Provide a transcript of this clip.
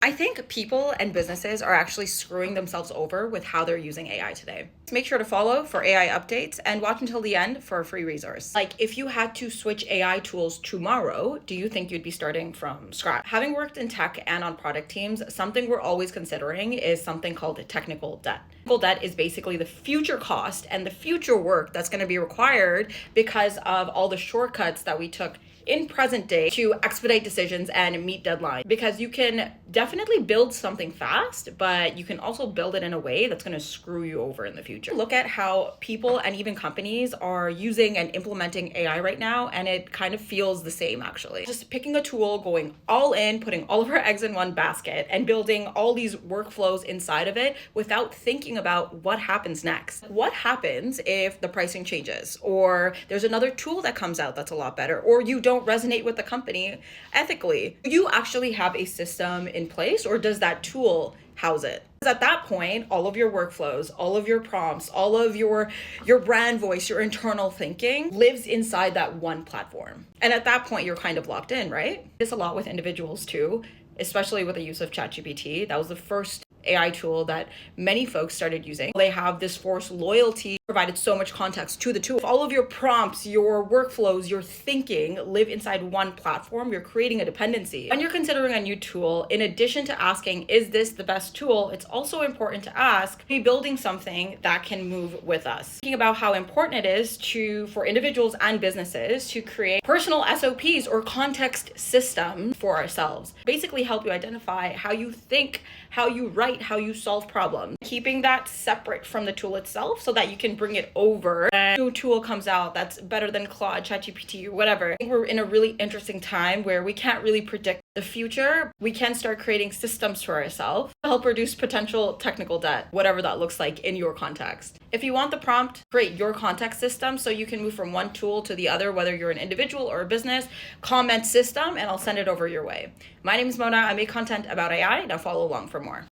I think people and businesses are actually screwing themselves over with how they're using AI today. Make sure to follow for AI updates and watch until the end for a free resource. Like, if you had to switch AI tools tomorrow, do you think you'd be starting from scratch? Having worked in tech and on product teams, something we're always considering is something called technical debt. Technical debt is basically the future cost and the future work that's going to be required because of all the shortcuts that we took in present day to expedite decisions and meet deadlines, because you can definitely build something fast, but you can also build it in a way that's going to screw you over in the future. Look at how people and even companies are using and implementing AI right now, and it kind of feels the same actually. Just picking a tool, going all in, putting all of our eggs in one basket, and building all these workflows inside of it without thinking about what happens next. What happens if the pricing changes, or there's another tool that comes out that's a lot better, or you don't resonate with the company ethically? Do you actually have a system in place, or does that tool house it? Because at that point, all of your workflows, all of your prompts, all of your brand voice, your internal thinking lives inside that one platform. And at that point, you're kind of locked in, right? This a lot with individuals too, especially with the use of ChatGPT. That was the first AI tool that many folks started using. They have this forced loyalty, provided so much context to the tool. If all of your prompts, your workflows, your thinking live inside one platform, you're creating a dependency. When you're considering a new tool, in addition to asking, is this the best tool? It's also important to ask, are we building something that can move with us? Thinking about how important it is for individuals and businesses to create personal SOPs or context systems for ourselves. Basically help you identify how you think, how you write, how you solve problems. Keeping that separate from the tool itself so that you can bring it over when a new tool comes out that's better than Claude, ChatGPT, or whatever. I think we're in a really interesting time where we can't really predict the future. We can start creating systems for ourselves to help reduce potential technical debt, whatever that looks like in your context. If you want the prompt, create your context system so you can move from one tool to the other, whether you're an individual or a business. Comment system, and I'll send it over your way. My name is Mona. I make content about AI. Now follow along for more.